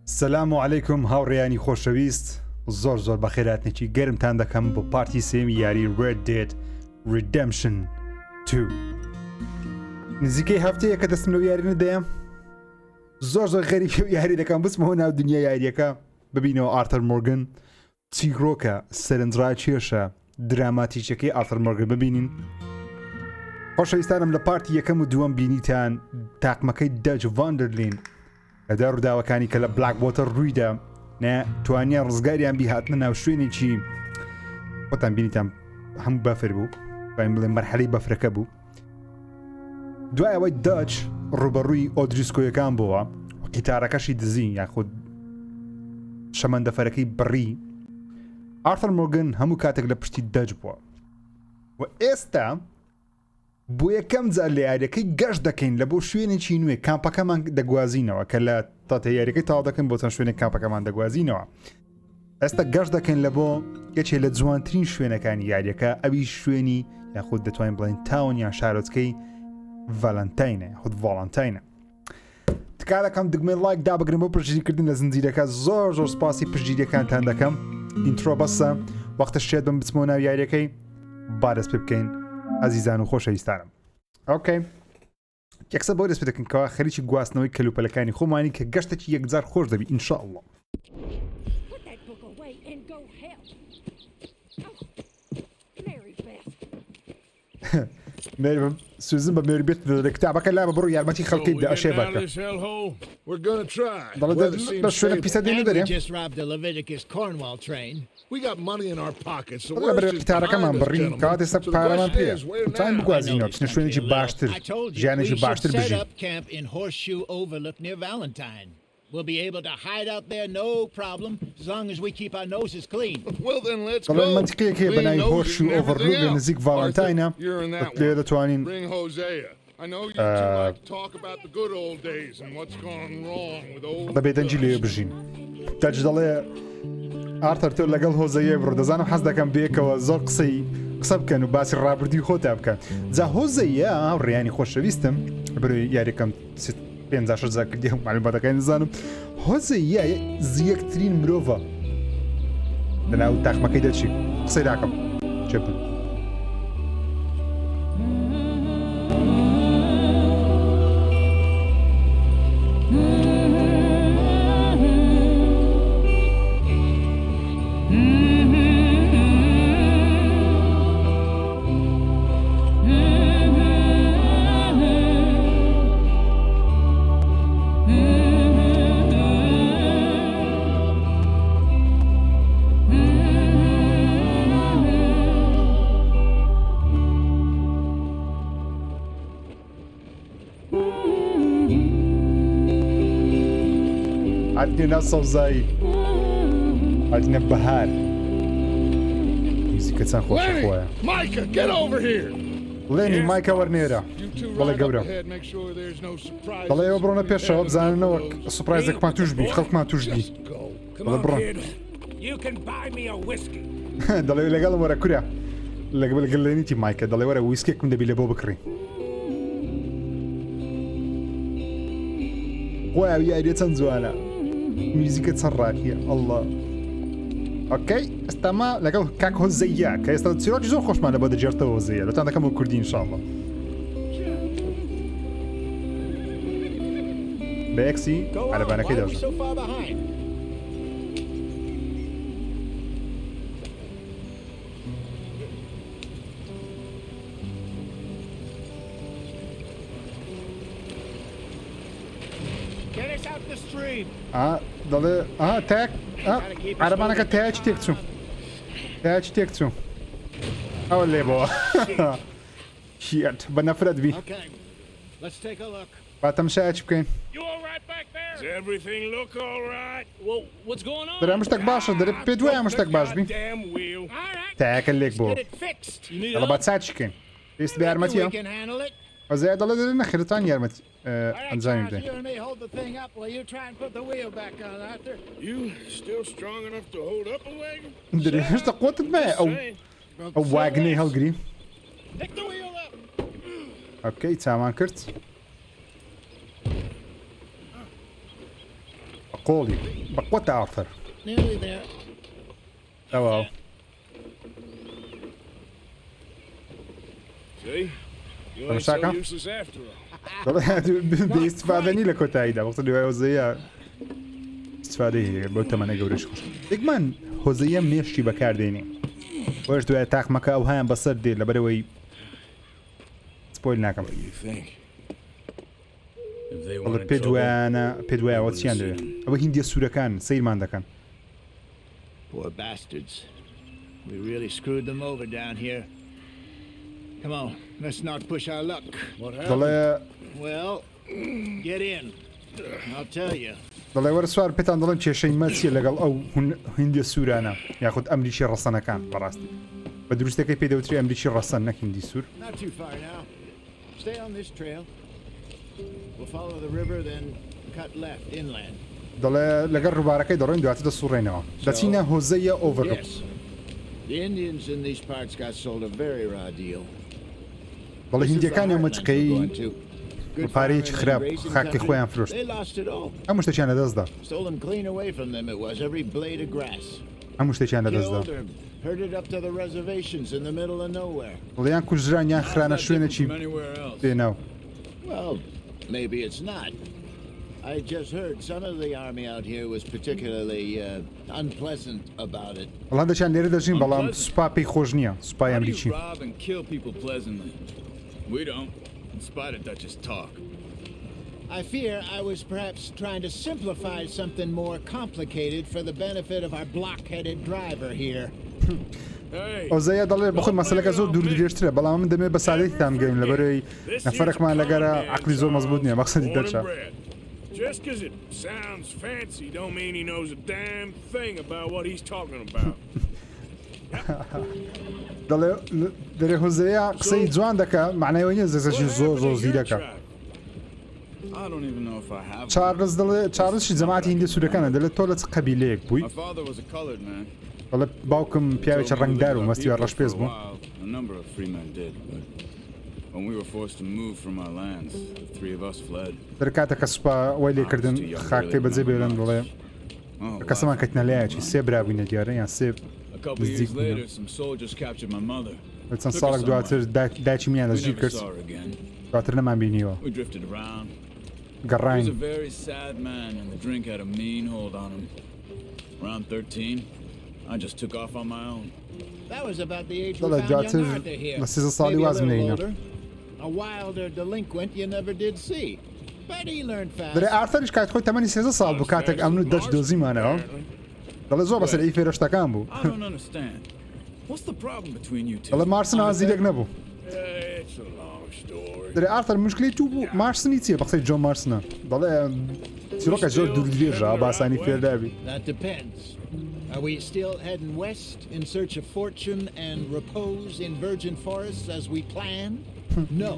سلام علیکم هاوڕێیانی خۆشەویست زۆر بەخێراتێکی گەرمتان دەکەم بۆ پارتی سێمی یاری ریدێمپشن 2 نزیکەی هەفتەیە کە دەستم لەو یاری نەدەیە زۆر غەریبی و یاری دەکەم بچمەوە ناو دنیا یاریەکە ببینەوە ئارتەر مۆرگن چیرۆکە سەرنجڕای چێشە دراماتیکەکەی ئارتەر مۆرگن ببینین خۆشەویستانم لە پارتی یەکەم و دووەم بینیتان تاقمەکەی دەج ڤاندرلین لەدا ڕووداوەکانی کە لە بلاک وۆتەر ڕوویدا توانیان ڕزگاریان بیهاتنە ناو شوێنێکی خۆتان بینیتان هەموو بەفر بوو بایم بڵێ مەرحەلەی بەفرەکە بوو دوای ئەوەی دەج ڕوبەڕووی ئۆدریسکۆیەکان بووە قیتارەکەشی دزین یاخود شەمەندەفەرەکەی بڕی ئارتەر مۆرگن هەموو کاتێک لە پشتی دەج بووە و ئێستا بۆ یەکەم جار لە یاریەکەی گەشت دەکەین لە بۆ شوێنێکی نوێ کامپەکەمان دەگوازینەوە کە لە تاتە یاریەکەی تاوا دەکەن بۆ چەند شوێنێک کامپەکەمان دەگوازینەوە ئێستا گەشت دەکەین لە بۆ یەکێک لە جوانترین شوێنەکانی یاریەکە ئەوی شوێنی یاخود دەتوانین بڵێن تاون یان شارۆچکەی ڤاڵانتاینە یاخود ڤاڵانتاینە تکا دەکەم دگمەی لایک دابگرن بۆ پشتگیریکردن لە زنجیرەکە زۆر سپاسی پشتگیریەکانتان دەکەم ئینترۆ بەسە وەختە شێت بم بچمەوە ناو یاریەکەی با دەست پێ بکەین ئازیزان و خۆشەویستانم ئۆکەی یەکسە بۆ دەست پێ دەکەنکەوە خەریکی گواستنەوەی کەلوپەلەکانی خۆمانی کە گەشتێکی یەکجار خۆش دەبی ئینشاءالله مێربم سوزن بە مێری بێت لە کتابەکە لا بڕۆ یارمەتی خەڵکەی ئەشێ بەکە بە شوێنە پیسە دێنە دەرێ قیتارەکەمان بڕین کات ئێستا پارەمان پێە چند بگوازینەوە بچنە شوێنێکی باشتر ژیانێکی باشتر بژین We'll be able to hide out there no problem as long as we keep our noses clean. Well then let's go. منطقية كي بناي هورشو اوفرلود نزيك فالنتاينا تقدر توانين Bring Hosea. I know you two like to talk about the good old days and what's gone wrong with old. ببيت انجلي بجين تجدلي ارتر تو لقل هوزيه برو دزانم حس دكم بيكو زور قصب كانوا باسي رابردي خوتا بكان زا هوزيه رياني خوشويستم برو ياريكم 15 زاکردیم معلوماتەکەی نزانم هۆزەیە زیەکترین مرۆڤە لەناو تاقمەکەی دەچی قسەی داکەم چێ بن عندنا صوزاي عندنا بهار موسيقى تان خوش اخويا Micah, get over here. ليني مايكا ورنيرا والله قبره والله يبرونا بيشا بزاننا سبرايزك ما تجبي خلق ما تجبي والله برون دالي لقال ورا كوريا اللي قبل قال لي انتي مايكا دالي ورا ويسكي كم دبي لبو بكري واو يا ريتان زوانا موسيقى تصراكية الله اوكي استمع لقل كاك هوزية كي استدسيوك زور خوش معنا بدا جيرتا هوزية لو تانا كمو كردي ان شاء الله باكسي على بانا كده ضل تاك على بالك تاج تكتو تاج تكتو او اللي بو شيت بنفرد بي باتمشاش بكين Everything look all right? Well, what's going on? درا مشتاق باشا درا بيدوي مشتاق باش بي تاك اللي بو يلا باتساتش كين بيست بيارمتيا وزي ضل درنا خيرتان يارمتي انزايم دي You still strong enough to hold up a wagon? درا مش تقوت ما او واغني هالجري اوكي تمام كرت قۆڵی بەقوەتە ئافر Nearly there. ئەوە See? You I'm ain't so Shaka. useless after all. دەڵێ بێئیستفادەنی لە کۆتاییدا وەختە دوای هۆزەیە استفادەی هەیە بۆ تەمەنە گەورەش خۆش دێکمان هۆزەیە مێشتی بەکاردێنێ بۆش دوای تاقمەکە ئەو هایان بەسەر دێ لەبەرەوەی سپۆیل ناکەم پێ دوایەوە چیان دەوێت ئەوە هیندیە سوورەکان سەیرمان دەکەن Poor bastards. We really screwed them over down here. Come on, let's not push our luck. دەڵێ Well, get in. I'll tell you. دەڵێ وەرە سوار پێتان دەڵێن کێشەی مەچیە لەگەڵ ئەو هیندیە سوورانە یاخود ئەمریکی ڕەسەنەکان بەڕاستی بە دروستەکەی پێدەوتری ئەمریکی ڕەسەن نەک هیندی سوور Not too far now. Stay on this trail. We'll follow the river, then cut left inland. دەڵێ لەگەر ڕووبارەکەی دەڕۆین دواتر دەسوڕێنەوە دەچینە هۆزەیە ئۆڤەرلوک Yes. The Indians in these parts got sold a very raw deal. دەڵێ هیندیەکانی ئەومەچقەی پارەیەکی خراپ خاکی خۆیان فرۆشت They lost it all. هەموو شتێکیان لەدەستدا Stolen clean away from them it was, every blade of grass. هەموو شتێکیان لەدەستدا Killed or herded up to the reservations in the middle of nowhere. دڵیان کوژران یان خرانە شوێنێکی پێناو Well, maybe it's not. I just heard some of the army out here was particularly unpleasant about it. وڵان دەچیان لێرە دەژین بەڵام سوپا پێی خۆش نییە سوپای How do you ئەمریکی rob and kill people pleasantly? We don't, in spite of Dutch's talk. I fear I was perhaps trying to simplify something more complicated for the benefit of our block-headed driver here. Hey, ئۆزەیە دەڵێ بخۆی مەسەلەکە زۆر دوور درێژترە بەڵام من دەمێ بە سادەیی تام گەیم لەبەرەوەی نەفەرێکمان لەگەرە عەقلی زۆر مەزبوط نییە مەقسەدی Born and دەرچە bred. Just 'cause it sounds fancy don't mean he knows a damn thing about what he's talking about. دەڵێ دەرێ هۆزەیە قسەی جوان دەکە معنەوەی نییە زەزەشی زۆر زۆر زیرەکە I don't even know if I have. چارلز دەڵێ چارلزشی جەماعەتی هیندی سوورەکانە دەڵێت تۆ لە چ قەبیلەیەک بووی My father was a colored man. دەڵێ باوکم پیاوێکی ڕەنگدار و مەستی ڕەشپێز بوو A number of free men did, but when we were forced to move from our lands, the three of us fled. دەر کاتێکە سوپا وای لێکردن خاکەی بەجێ بێرن دەڵێ کەسەمان کەتنە لایەکی سێ برابووینە دیارە یان سێ A couple years later, some soldiers captured my mother. چەند ساڵێک دواتر داچی میان We دەژیر never کرد saw her again. دواتر نەمان بینیوە We drifted around. He was گەڕاین a very sad man, and the drink had a mean hold on him. Around 13, I just took off on my own. That was about the age we دەڵێ found دواتر young Arthur here. لە سێزە ساڵی Maybe a وازم little لێینە older. A wilder delinquent you never did see. But he learned fast. دەرێ ئارتەریش کات خۆی تەمەنی سێزە ساڵ بوو کاتێک ئەمن و دەچ دۆزیمانەوە دەڵێ زۆر بەسەر ئەی فێرەشتەکان بوو I don't understand. What's the problem between you two? دەڵێ مارسن ئازیرێک نەبوو It's a long story. دەرێ ئارتەر مشکلی تو بوو مارسنی چییە بە قسەی جۆن مارسنە دەڵێ چیرۆکە زۆر دوور درێژە باسانی فێردابی That depends. Are we still heading west in search of fortune and repose in virgin forests as we planned? No.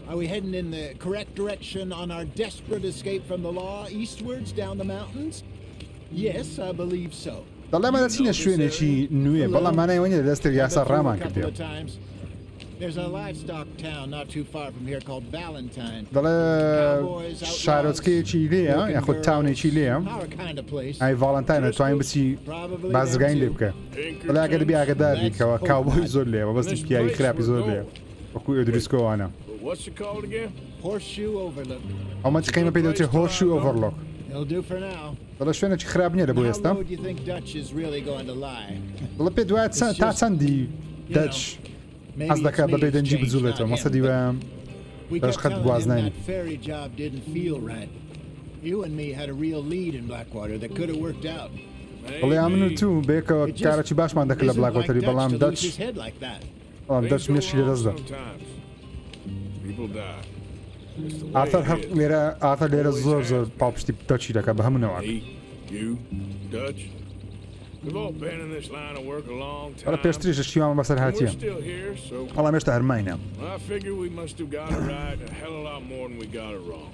Are we heading in the correct direction on our desperate escape from the law eastwards down the mountains? Yes, I believe so. دەڵێ مە دەچینە شوێنێکی نوێ بەڵام مانای وەنیە دەستێک یاسا ڕامان کردێ There's a livestock town not too far from here called Valentine. دەڵێ شارۆچکەیەکی لێە یاخود تاونێکی لێە Our kind of place. ئای ڤاڵانتاین دەتوانین بچی بازرگانی لێ بکە دەڵێ ئەگەر بێ ئاگداریکەوە کاوبۆی زۆر لێەوە بەستی پیاوی خراپی زۆر لێ وەکو ئێدریسکۆوانە But what's it called again? Horseshoe Overlook. ئەومە چقەیمە پێی دەوتێ هۆرشی ئۆڤەرلۆک It'll do for now. دەڵێ شوێنێکی خراپ نییە لە بۆ How ئێستا low do you think Dutch is really going to lie? دەڵێ پێ دوای تا چەندی دەچ Maybe ئەس it's دەکات me بەبێ who's دەنجی changed, بجوڵێتەوە not مەسەدی him, وە We That's kept cut telling him Guaznani. that ferry job didn't feel right. You and me had a real lead in Blackwater that could have worked out. دەڵێ ئامن و تو بێکەوە It just کارەکی باشمان دەکرد لە isn't like بلاکوەتەری Dutch بەڵام to دەچ lose his head like that. بەڵام دەچ Things مێشی go لە wrong دەستدا sometimes. People die. It's the way ئاتەر it is. لێرە ئاتەر لێرە زۆر زۆر پاڵپشتی دەچی دەکات بە هەموو نەوەک Me, you, Dutch. We've all been in this line of work a long بەڵە time. پێشتریشە شیوان بەسەر And we're هاتیە still here, so بەڵام هێشتا هەرماینە I figure we must have got it right a hell of a lot more than we got it wrong.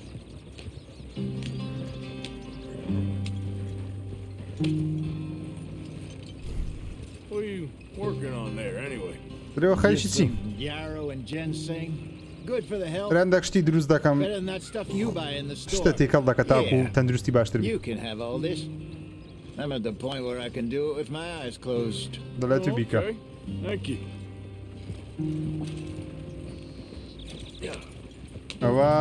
What are you working on there, anyway? درێوە خەریکی چی Some yarrow and ginseng. Good for the health. هەندێک شتی دروست دەکەم Better than that stuff you buy in the شتە store. تێکەڵ دەکە تاکو و تەندروستی باشتر You بی can have all this. I'm at the point where I can do it with my eyes closed. دەڵێت تو بیکە Okay. Thank you. ئەوە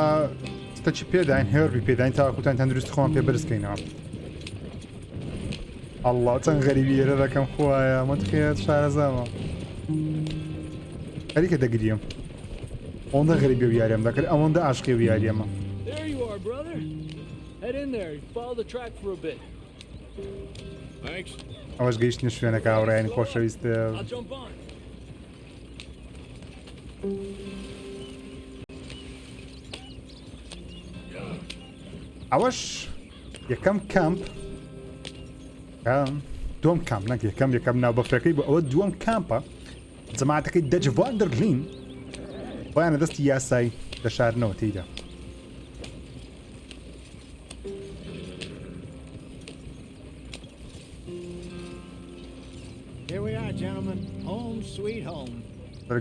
ستەچی پێداین هێربی پێداین تاکوتان تەندروستی خۆم پێ بەرزکەینەوە ئەڵڵا چەند غەریبی ئێرە دەکەم خوایە مەتخێت شارەزامە خەریکە دەگریم ئەوەندە غەریبی و یاریەم دەکرد ئەوەندە عاشقی و یاریەمە There you are, brother. Head in there. Follow the track for a bit. Thanks. ئەوەش گەیشتنە شوێنەکە هاوڕێیانی خۆشەویستە I'll jump on. ئەوەش یەکەم کامپ دووەم کامپ نەک یەکەم ناو بەفرەکەی بۆ ئەوە دووەم کامپە جەماعەتەکەی دەجڤان دەرلین بۆیانە دەستی یاسای دەشارنەوە تێیدا Here we are, gentlemen. Home sweet home.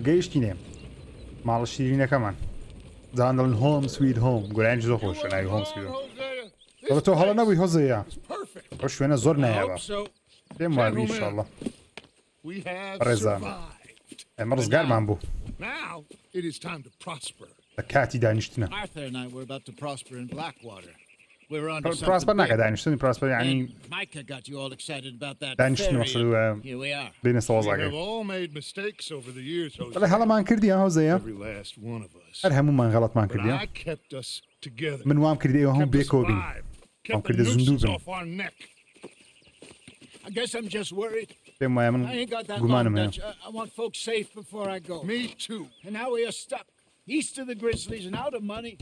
گەیشتینێ ماڵە شیرینەکەمان جان دەڵن هۆم سوید هۆم گۆرانیش زۆر خۆشە ناوی هۆم سوید هۆم دەڵێت تۆ هەڵە نەبووی هۆزەیە ئەو شوێنە زۆر نایابە پێم وابی ئینشاڵڵا We have ڕێزان survived. ئێمە ڕزگارمان بوو Now it is time to prosper. لە کاتی دانیشتنە Arthur and I were about to prosper in Blackwater. We were on to پراسپەر something ناکە big. دانیشتنی پراسپەر یعنی And Micah got you all excited about that دانیشتنی ferry. مەقصد Here we are. بینە We سەوازاگەی have all made mistakes over the years, بەڵێ Jose. هەڵەمان کردی هەوزەیە Every last one of us. هەر هەمومان غەڵەتمان But کردی I kept us together. من وام کردی ئێوە هەموو Kept us بێکەوە بین alive. وام Kept the کردی زندوو nooses بن off our neck. I guess I'm just worried. پێم وایە من I ain't got that long, گومانم هەیە Dutch. I want folks safe before I go. Me too. And now we are stuck east of the Grizzlies and out of money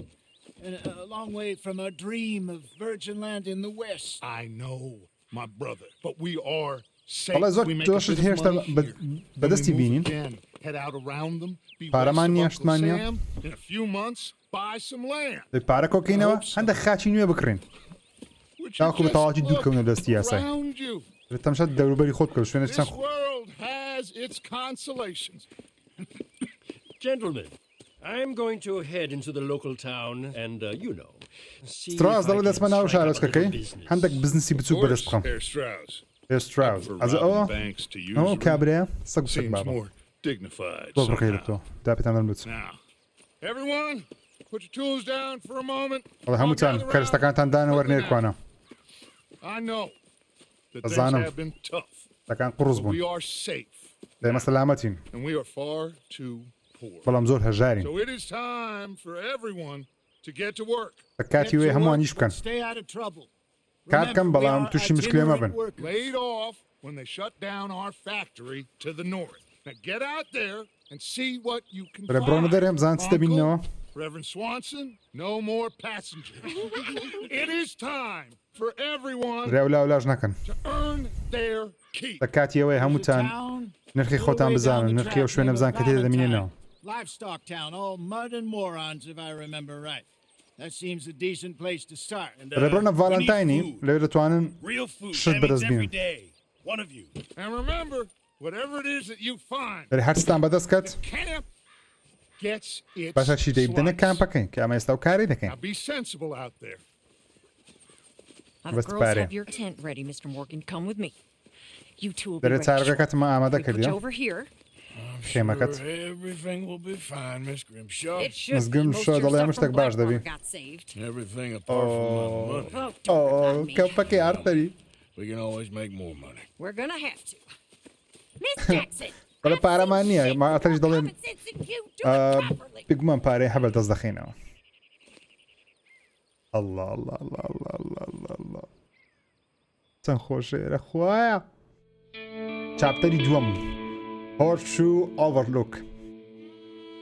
and a long way from our dream of virgin land in the west. I know, my brother, but we are safe. بەڵێ زۆر We make a تۆشت bit of هێشتا money here. بەدەستی Then we move بینین again, head out around them, be پارەمان west of نییە Uncle شتمان نییە Sam. In a few months, buy some land. دەی پارە کۆکەینەوە هەندێک خاچی نوێ بکڕین Would you تاکو بە just تەواوەتی دوورکەونە look دەستی یاسای around you? تەمشە دەوروبەری خۆت بکەوت شوێنە This چەند world has its consolations. Gentlemen, I'm going to head into the local town and, see if ستراس I دەڵێ can دەچمە ناو strike up a little شارۆچکەکەی business. هەندێک بزنسی بچوو بەدەست بخەم Herr Strauss. ئێستراوز For ئەز robbing ئەوە banks to use ئەوە them کابرەیە سەگ سەگ seems بابە more dignified. بۆ بڕقەی somehow. تۆ داپێتان بچ Now, everyone, put your tools down for a moment. بەڵێ هەمووتان I'll gather کەرستەکانتان around. دانە وەرنێر کوانە I know that things Azanam. have been tough, دەکان قڕز but بوون we are safe, دەیمە سەلامەتین and we are far too poor. بەڵام زۆر هەژارین So it is time for everyone to get to work. بە کاتی وێ هەمووانیش بکەن Stay out of trouble. کارکەم بەڵام تووشی مشکلێ مەبن Laid off when they shut down our factory to the north. Now get out there and see what you can بەرە بڕۆنە دەرێم زان چ دەبینەوە Uncle, Reverend Swanson, no more passengers. It is time for everyone ڕێولاولاژ نەکەن to earn their keep. بە کاتی ئەوەی هەمووتان نرخی خۆتان بزانن نرخی ئەو شوێنە بزان کە تێدا دەمینێنەوە Livestock town, all mud and morons, if I remember right. That seems a decent place to start. بەرە بڕۆنە ڤاڵانتاینی لەوێ دەتوانن Real food. شت That means بەدەست every بینن day. One of you. And remember, whatever it is that you find, بەرە هەرستان بەدەست کەت camp gets its باشە چی دەی بدەنە slice. کامپەکەین کە ئەمە ئێستا و کاری دەکەین Now be sensible out there. The What's the girls party? have your tent ready, Mr. Morgan. Come with me. You two will be دەرێت ready. چارەکەتمە ئامادە We put you کردی over here. خێمەکەت Sure, everything will be fine, Miss Grimshaw. It should be. مزگەم Most شۆ of your دەڵێ stuff ئەمە from شتێک باش دەبی Blackwater got saved. Everything apart from my money. Oh, don't worry about me. کەمپەکەی ئارتەری We can always make more money. We're gonna have to. Miss Jackson. بەڵێ پارەمان نییە ما ئەتەریش دەڵێن Common sense and you do it properly. بگومان پارەی هەبل دەست دەخینەوە الله الله الله الله الله الله الله چەند خۆشێرە خوایە چاپتەری دووەم هۆرش و ئۆڤەرلوک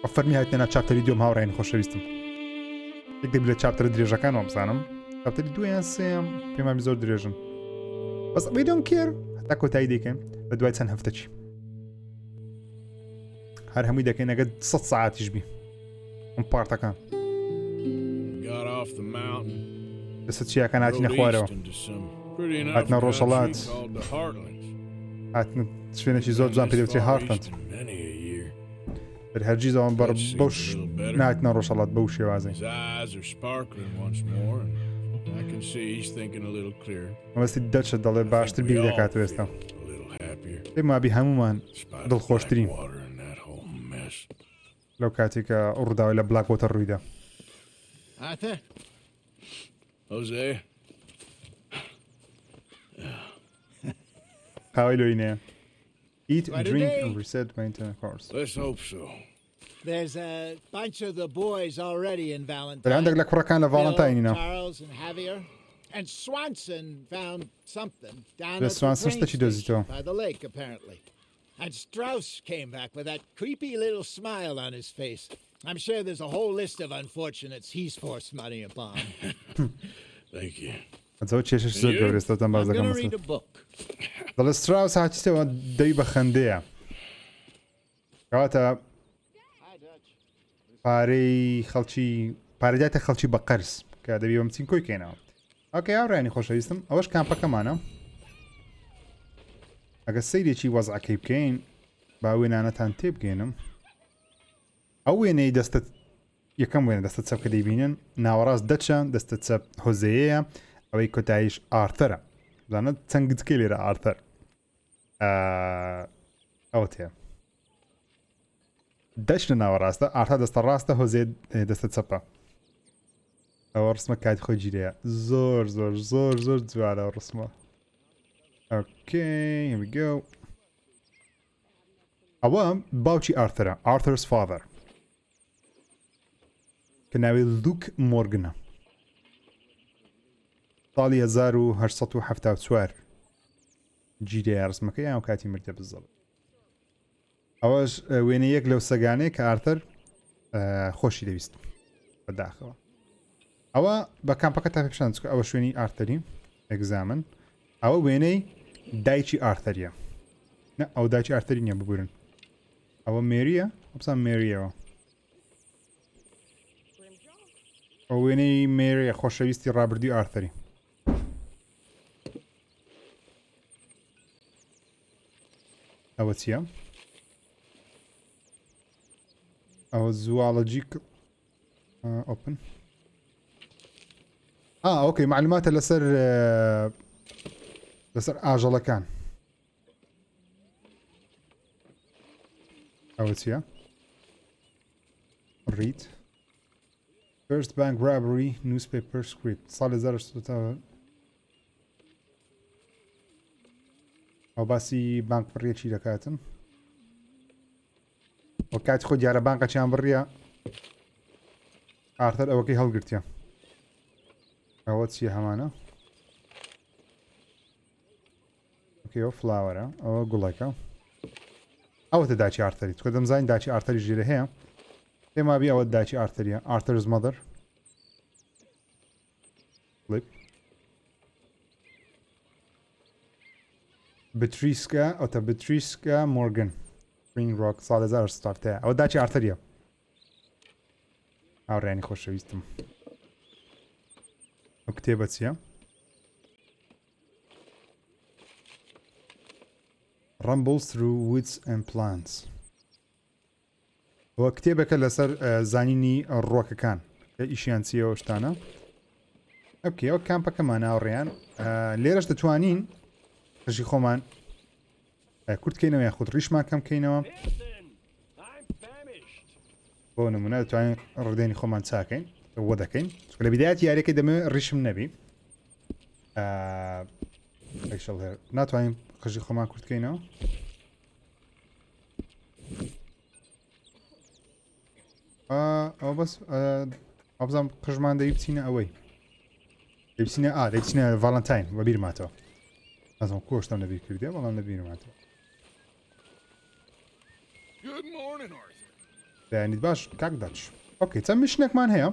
بە فەرمی هاتێنە چاپتەری دووەم هاوڕێن خۆشەویستم یەک دەبی لە چاپتەرە درێژەکانەوە بزانم چاپتەری دویان سێم پێمامی زۆر درێژن بەس we don't care هەتا کۆتایی دەکەین بە دوای چەند هەفتەچی هەر هەمووی دەکەین ئەگەر 100 ساعتیش بی ئەم پارتەکان Got off the mountain. دەسە چیاکان هاتینە Rode خوارەوە east into some pretty enough هاتنە ڕۆژهەڵات. country called the Heartlands. هاتنە شوێنێکی زۆر جوان پێ دەوترێ This far هارتند east in many a year. هەرگی زەوان بەڕ بەوش ناتنە ڕۆژەڵات بەو شێوازەی His eyes are sparkling once more, and I can see he's thinking a little clearer, مەبەستی دەچە دەڵێ باشتر بیر دەکات ئێستا a little happier. پێم وابی هەمومان Despite دڵخۆشترین Blackwater and that whole mess. لەو کاتێکە ڕووداوی لە بلاکوۆتە ڕوویدا. Arthur? Jose, قاوەی لۆینەیە. Eat, What a drink day. and reset maintain course. let's hope so. There's a bunch of the boys already in بەرە هەندێک لە Valentine. کوڕەکان لە ڤاڵانتاینینە. Charles and Javier. And Swanson found something down The at the Swanson train statue does it station all. by the lake, apparently. And Strauss came back with that creepy little smile on his face. I'm sure there's a whole list of unfortunates he's forced money upon. Thank you. ئەجەوە کێشش زۆر گەورەستەوتان باز I'm دەکەم gonna read a book. دەڵێ ستراوس هاتیتەوە دەوی بە خەندەیە کەواتە Hi, Dutch. پارەی خەڵکی پارەداتە خەڵکی بە قەرز کە دەبی بە مچین کۆی کێنەوە ئۆکەی ئاڕێنی خۆشەویستم ئەوەش کامپەکەمانە ئەگە سەیرێکی وەزعەکەی بکەین با وێنانەتان تێبگەێنم ئەو وێنەی دەستت یەکەم وێنە دەستە چەپ کە دەیبینن ناوەڕاست دەچە دەستە چەپ هۆزەیەیە ئەوەی کۆتاییش ئارتەرە زانە چەنگتکە لێرە ئارتەر ئەوە تێ دەچنە ناوەڕاستە ئارتا دەستە ڕاستە هۆزێ دەستە چەپە ئەوە ڕسمە کاتی خۆی گیرەیە زۆر زۆر زۆر زۆر جوارە ڕسمە ئۆکەی here we go ئەوە باوکی ئارتەرە ئارتەرس فاذەر کە ناوی لوک مۆرگنە ساڵی 1874 گیرەیە ڕسمەکە یان کاتی مردە بزەڵ ئەوەش وێنە یەک لەو سەگانەیە کە ئارتەر خۆشی دەویست بەداخەوە ئەوە بە کامپەکە تا پێشان چکە ئەوە شوێنی ئارتەری ئەگزامن ئەوە وێنەی دایکی ئارتەریە نە ئەو دایکی ئارتەری نییە ببورن ئەوە مێریە ئەوسان مێریەوە ئەو وێنەی مێریە خۆشەویستی ڕابردی ئارتەری ئەوە چییە؟ ئەوە زوالەجیک ئۆپن ئۆکەی معلوماتە لەسەر ئاژەڵەکان ئەوە چییە؟ ڕید First bank robbery newspaper script ساڵی 1970 ئەو باسی بانک بڕێکی دەکاتن وە کاتی خۆ دیارە بانکەچیان بڕیە ئارتەر ئەوەکەی هەڵگرتیە ئەوە چیە هەمانە ئۆکەی ئەوە فلاوەرە ئەوە گوڵێکە ئەوەتە داچی ئارتەری تۆ دەمزانین داچی ئارتەری ژێرە هەیە پێما بی ئەوە داچی ئارتەریە ئارتەرز مەدەر بتریسکە ئەوتە بتریسکە مۆرگن پرینگ ڕۆک ساڵ 1970 ئەوە داچی ئارتەریە ئاوڕێنی خۆشەویستم ئەو کتێبە چییە؟ Rumbles through woods and plants ئەوە کتێبەکە لەسەر زانینی ڕۆکەکان کە ئیشیان چیەوە شتانە ئەوکێ ئەو کامپەکەمان ئاوڕێیان لێرەش دەتوانین قژی خۆمان کورتکەینەوە یان خودت ڕیشمان کەم بکەینەوە بۆ نمونە دەتوانین ڕدێنی خۆمان چاکەین وە دەکەین لە بیدایەت یاریەکەی دەمەوێت ڕیشم نەبی ناتوانین قژی خۆمان کورتکەینەوە ئەو بەس ئەبزانام قژمان دەوی بچینە ئەوەی دەبچینە دەبچینە ڤاڵانتاین بە بیرماتەوە ئەزم کۆشتم لەبیر کردێ بەڵام لە بیرماتەوە Good morning, Arthur. دەیانیت باش کاک داچ ئۆکەی چەند میشنێکمان هەیە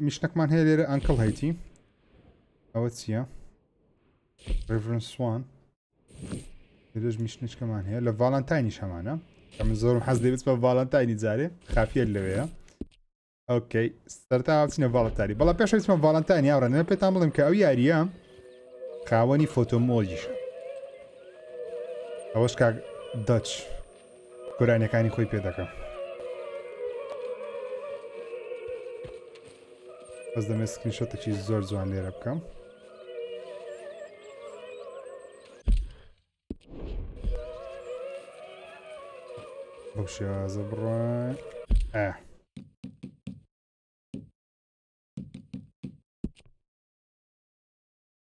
میشنێکمان هەیە لێرە ئەنکڵ هەیتی ئەوە چییە؟ ڕێڤرن سوان لێرەش میشنێکمان هەیە لە ڤاڵانتاینیش هەمانە کە من زۆرم حەز دەبێت بە ڤاڵانتاینی جارێ خافیە لەوەیە ئۆکەی سەرتا هاوچینە ڤاڵەنتاری بەڵام پێش ویسمە ڤاڵەنتاینی ئاوڕێنە پێتان بڵێم کە ئەو یاریە خاوەنی فۆتۆمۆژیش ئەوەش کاک دەچ گۆرانیەکانی خۆی پێ دەکەم بەس دەمێت سکرینشۆتێکی زۆر جوان لێرە بکەم بەو شێوازە بڕۆین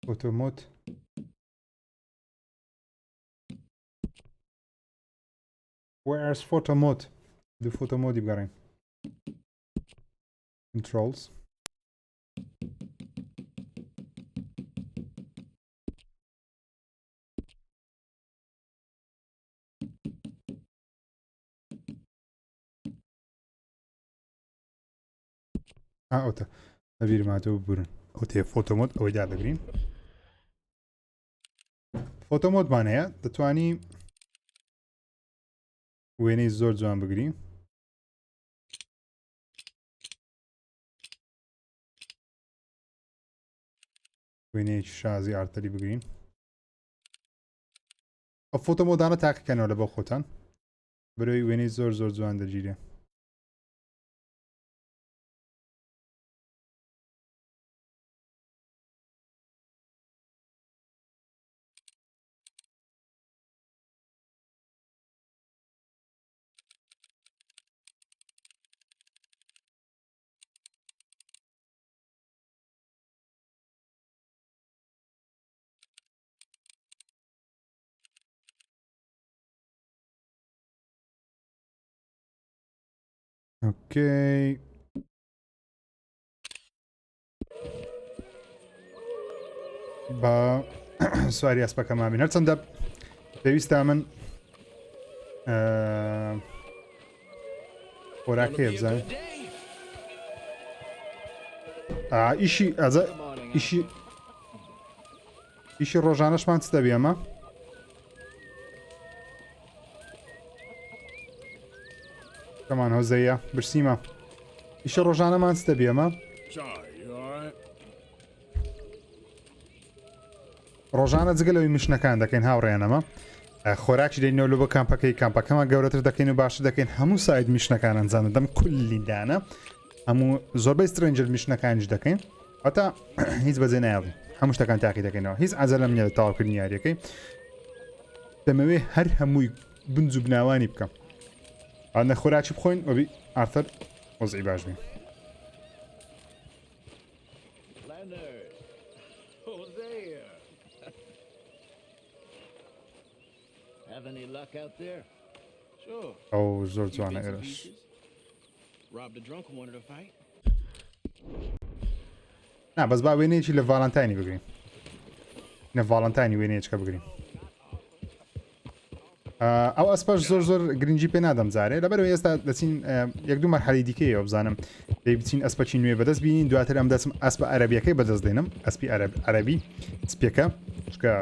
ئۆتۆمۆت Where's photo mode? The photo mode بگەڕین controls ئەوتە ئەبیرماتەوە ببورن ئەو تێ فۆتۆ مۆد ئەوەی دادەگرین فۆتۆ مۆدمان هەیە دەتوانی وێنەی زۆر جوان بگرین وێنەیەکی شازی ئارتەلی بگرین ئەو فۆتۆ مۆدانە تاقیکەنەوە لە بۆ خۆتان بەرەوەی وێنەی زۆر زۆر جوان دەگیرێ اوكي با سواری ئەسپەکەمان بین هەرچەندە پێویستە من خۆراکێ بزانین ئیشی ئەزە ئیشی ڕۆژانەشمان چ دەبێ ئەمە کەمان هۆزەیە برسیمە ئیشە ڕۆژانەمان چ دەبێ ئەمە ڕۆژانە جگەلەوەی مشنەکان دەکەین هاوڕێنەمە خۆراکی دەینەوە لە بۆ کامپەکەی کامپەکەمە گەورەتر دەکەین و باشتر دەکەین هەموو ساید میشنەکان ئەنجام دەدەم کولی دانە هەموو زۆربەی سترنجر میشنەکانیش دەکەین هەتا هیچ بەجێ نایڵی هەموو شتەکان تاقی دەکەینەوە هیچ ئازار لەم نییە لە تاواکردنی یاریەکەی دەمەوێ هەر هەمووی بنج و بناوانی بکەم ئەنە خۆراکی بخۆین وەبی ئارتەر وەزعی باش بین Have any luck out there? Sure. ئەو زۆر جوانە ئێرەش Robbed a drunk who wanted to fight. نا بەس با وێنەیەکی لە ڤاڵانتاینی بگرین لە ڤاڵانتاینی وێنەیەچکە بگرین ئەو ئەسپەش زۆر زۆر گرنگی پێ نادەم جارێ لەبەرەوەی ئێستا دەچین یەک دوو مەرحەلی دیکەیەوە بزانم دەی بچین ئەسپەچی نوێ بەدەست بینین دواتر ئەم دەچم ئەسپە عەرەبیەکەی بەدەست دێنم ئەسپی عەرەبی سپێکە چکە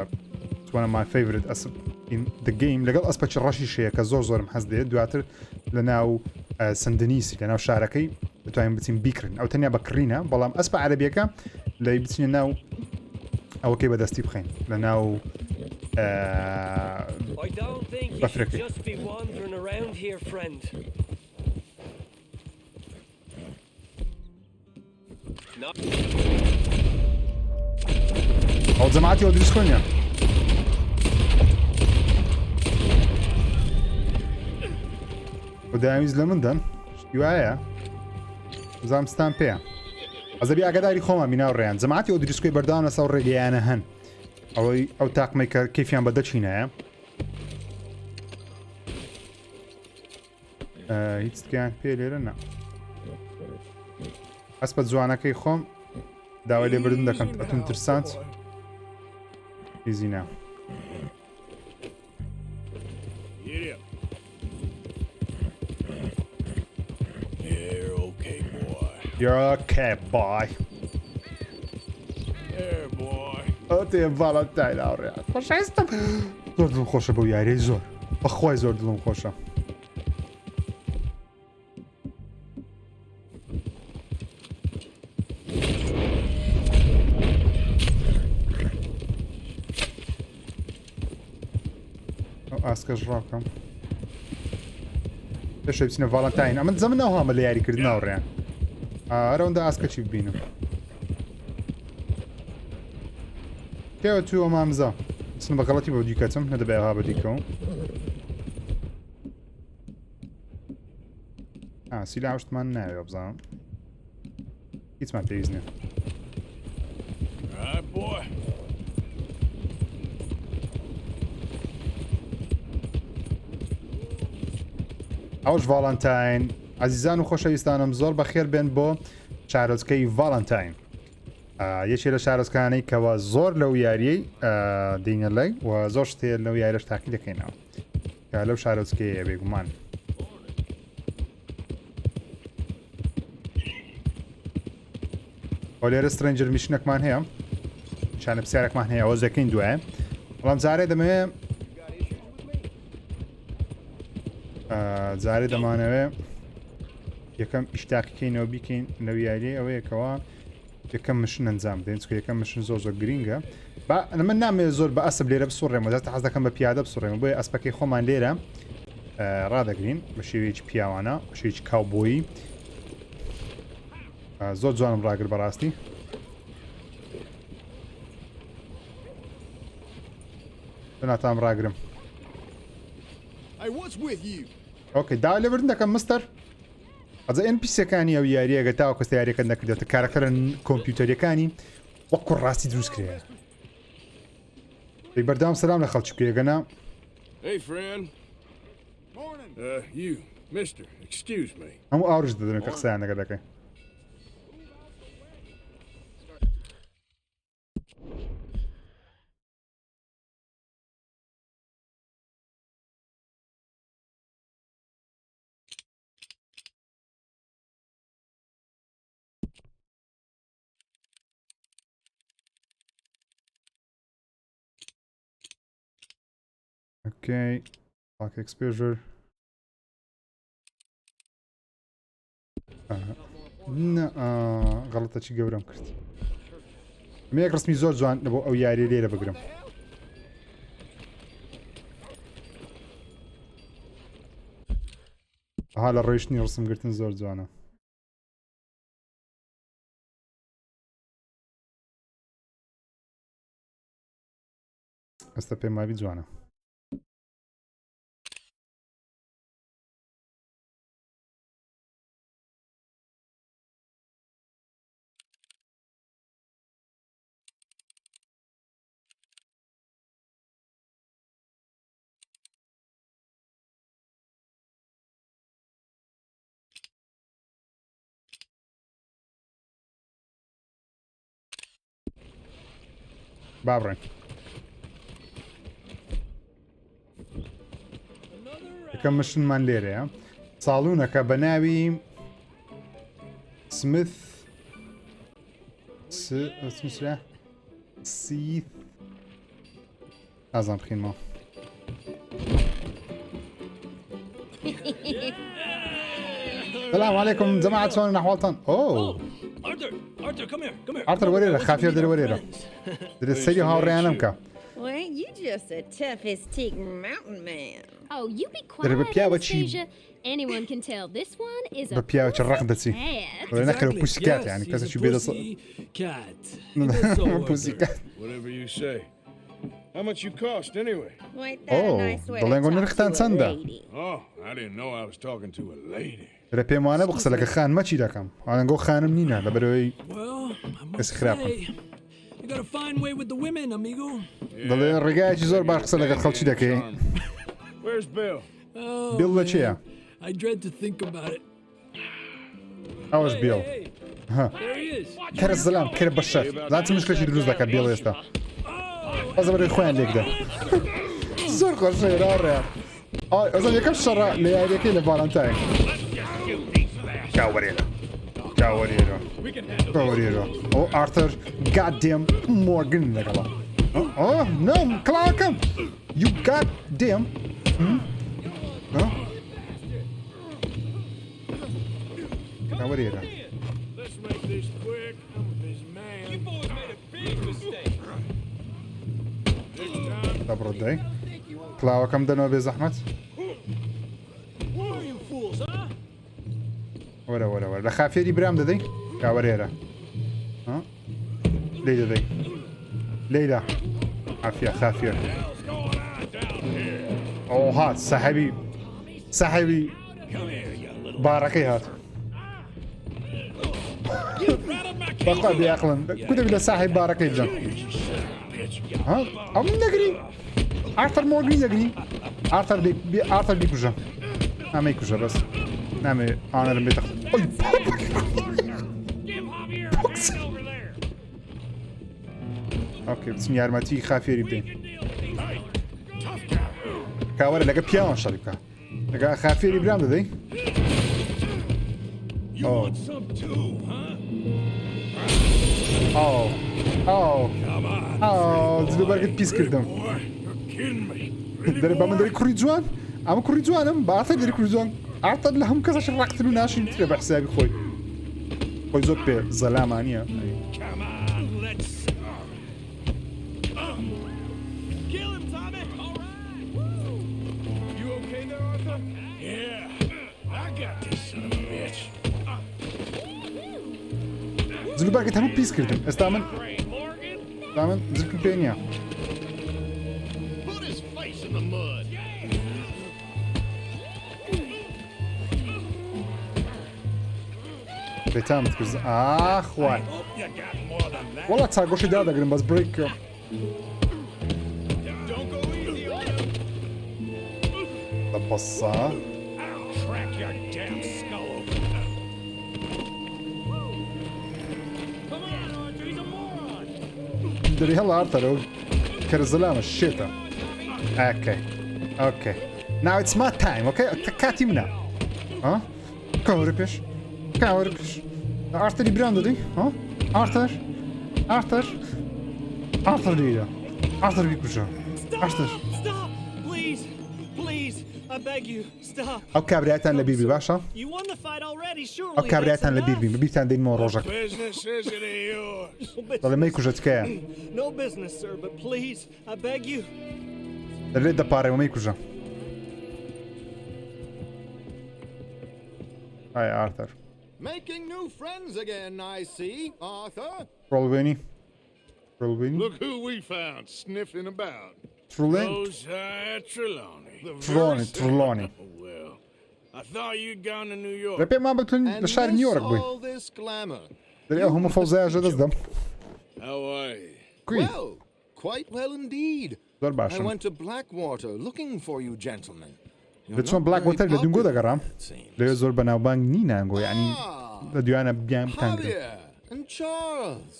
one of my favorite ئەسپ in the game لەگەڵ ئەسپەچی ڕەشی شەیە کە زۆر زۆرم هەست دێت دواتر لە ناو سندنیسی لە ناو شارەکەی دەتوانین بچین بیکردن ئەو تەنیا بەکڕینە بەڵام ئەسپە عەرەبیەکە لەی بچینە ناو ئەوەکەی بەدەستی بخەین لە ناو بەفرەکەی ئەو جەماعەتی ئەو دروست کۆنیە داویست لە مندن شتی وایە زانستان پێە ئەزەبی ئاگاداری خۆمان بیناو ڕێیان جەماعەتی ئەو دروستکۆی بەرداوە سەر ڕێگەیانە هەن ئەوەی ئەو تاقمەی کە کەیفیان بەدەچینایە هیچ تکیان پێ لێرە نا ئەس بە جوانەکەی خۆم داوای لێبردن دەکەم ئەتون ترسانت هیزینا You're okay, boy. There, boy. ئەو تێ ڤاڵانتاین ئاوڕێ خۆشەویستم زۆر دڵم خۆشە بەو یاریەی زۆر بەخوای زۆر دڵم خۆشە ئاسکەش ڕاکەم پێشەوە بچینە ڤاڵانتاین ئەمە دەزەمە ناوهامە لە یاریکردنەوە ڕێیان هەرەوەندە ئاسکەچی ببینم کێوە تووە مامزە سن بە غەڵەتی بە دیکەچم نەدەبێ ئەها بە دیکەوە سیلا شتمان ناوێ بزانم هیچمان پێویست نییە Alright, boy. ئەوش ڤاڵانتاین عزیزان و خۆشەویستانم زۆر بەخێر بێن بۆ شارۆچکەی ڤاڵانتاین یەکێ لە شارۆچکانەی کەوا زۆر لەو یاریەی دینە لای و زۆر شتێ لەو یاریش تاقی دەکەینەوە کە لەو شارۆچکەیە بێگومان بۆ لێرە سترنجر میشنێکمان هەیە شانە پرسیارێکمان هەیە ئەوە زەکەین دوایە بەڵام جارێ دەمانەوێ یەکەم ئیشتاقیکەینەوە بیکەین لەو یاریە ئەوەیەکەوە یەکەم مشن ئەنجام بدەین چکە یەکەم مشن زۆر زۆر گرینگە من نامێت زۆر بە ئەسب لێرە بسوڕێمەوە دەست حەز دەکەم بە پیادە بسوڕێمە بۆیە ئەسپەکەی خۆمان لێرە ڕادەگرین بە شێوەیەکی پیاوانە بە شێوەیەکی کاوبۆیی زۆر جوانم ڕاگر بەڕاستی ناتام ڕاگرم ئۆکەی دا لێبردن دەکەم مستەر ئەجا NPC-ەکانی ئەو یاریەگە تاوە کەستە یاریەکە نەکردێتە کارەکەرە کۆمپیوتەریەکانی وەکو ڕاستی دروست کرێ بەردەوام سەلام لە خەڵکیگەنا Hey, friend. Morning. You, mister, excuse me. هەموو ئاورش دەدەن کە قسەیان لەگە دەکەی Okay, lock exposure. غلطة شي قبرم كرت. ميك رسمي زور جوان نبو أو ياري ليلة بقرم. هلا الريشني رسم قرتن زور جوانا. استبي ما بي جوانا. بابرن یەکەم مشنمان لێرەیە ساڵونەکە بە ناوی سمیث سیث ئازان بخینمەوە سلام علیکم جەماعەت چۆنن ئەحواڵتان Arthur, come here, come here. ئارتر وەرێرە خافێر دەرە وەرێرە دەرێت سەری هاوڕێیانە بکە Well, you just the toughest teak mountain man. Oh, you be Dere quiet, bepiawa ci- Anastasia. Anyone can tell this one is a بە پیاوە چ ڕق دەچی cat. وەرە نەکەرە پوسیکات یعنی کەسێکی بێدە cat. پوسیکات Whatever you say. How much you cost, anyway? Wait, that a nice way to دەڵێن talk نرختان to a چەندە lady. Oh, I didn't know I was talking to a lady. دەرە پێم وانە بە قسە لەکە خان مەچی دەکەم ئاەنگۆ خانم نینە لە بەرەوەی Well, I It's must crap. say, you got a fine way with the women, amigo. دەڵێ ڕێگایکی زۆر باش قسە لەگەڵ خەڵکی دەکەی Where's Bill? Oh, بیڵ لە man, چییە I dread to think about it. ئەوەش بیڵ Hey, there he is. کەرە زەلام کەرە بەشەر زانچ مشکلێکی دروست دەکات بیڵ ئێستا ئەزە بەرەوەی خۆیان لێکدا زۆر خۆشەیە ڕاڕێ ئەزان یەکەم شەڕە لە یاریەکەی لە ڤاڵانتاین کاوەرێرە کاوەرێرە کاوەرێرە ئەو ئارتر گادێم مۆرگن لەگەڵە نۆ کڵاکەم you goddamn کاوەرێرە Let's make this quick. I'm a busy man. You boys made a big mistake. Next time, دەبڕۆ دای کڵاوەکەم دەنەوە بێ زەحمەت وەرە وەرە وەرە لە خافێری برام دەدەی کاوەرێرە لێی دەدەی لێیدا عافیە خافێر ئەو هات سەحەبی بارەکەی هات بەقا بیاقڵن کو دەبی لە ساحەی بارەکەی بجەم ئەو من نەگری ئارتەر مۆگری نەگری ئارتەر بیکوژە نامەی کوژە بەس نامێ ئانەرم بێتە ئۆکێ بچین یارمەتی خافێری بدەین کاوەرە لەگە پیاوان شەڕی بکە لەگە خافێری برام دەدەی جلوبەرگت پیس کردم دەرێ بە من دەری کوڕی جوان ئەمە کوڕی جوانم بەئارتەر دەری کوڕی جوان ئارتەر لە هەموو کەسەش ڕاقتر و ناشین ترێ بە حسابی خۆی زۆر پێ زەلامانیە جلوبەرگت هەموو پیس کردم ئێستا من زرکم پێ نییە بێتامت کرد ئاخوای وەڵا چاگۆشی دادەگرم بەس بڕێککە بە بەسا دەری هەڵ ئارتەرەوە کەرزەلامە شێتە ئۆکێ now it's my time okay کاتی منە کاوەرە پێش ئارتەری بران دەدەی ئارتەر لێیدا ئارتەر بیکوژە ئەو کابرایەتان لە بیربی باشە ئەو کابرایەتان لە بیربی بیرتان دەینەوە ڕۆژەکە دەڵێ مەی کوژە تکایە دەلێت دەپارێەوە مەی کوژە ئایا ئارتەر Making new friends again, I see, Arthur. Trolveni. Look who we found sniffing about. Trelawney. Well, I thought you'd gone to New York. Repet ma bëtun në shari New York all this glamour. Dere homo fawzaya që dëzdëm. How are you? Well, quite well indeed. Zor bashëm. I went to Blackwater looking for you gentlemen. Veçman Blackwater le dyngo da garam. Le zor banavbang ninango yani da dyana bgam tangre. Javier and Charles,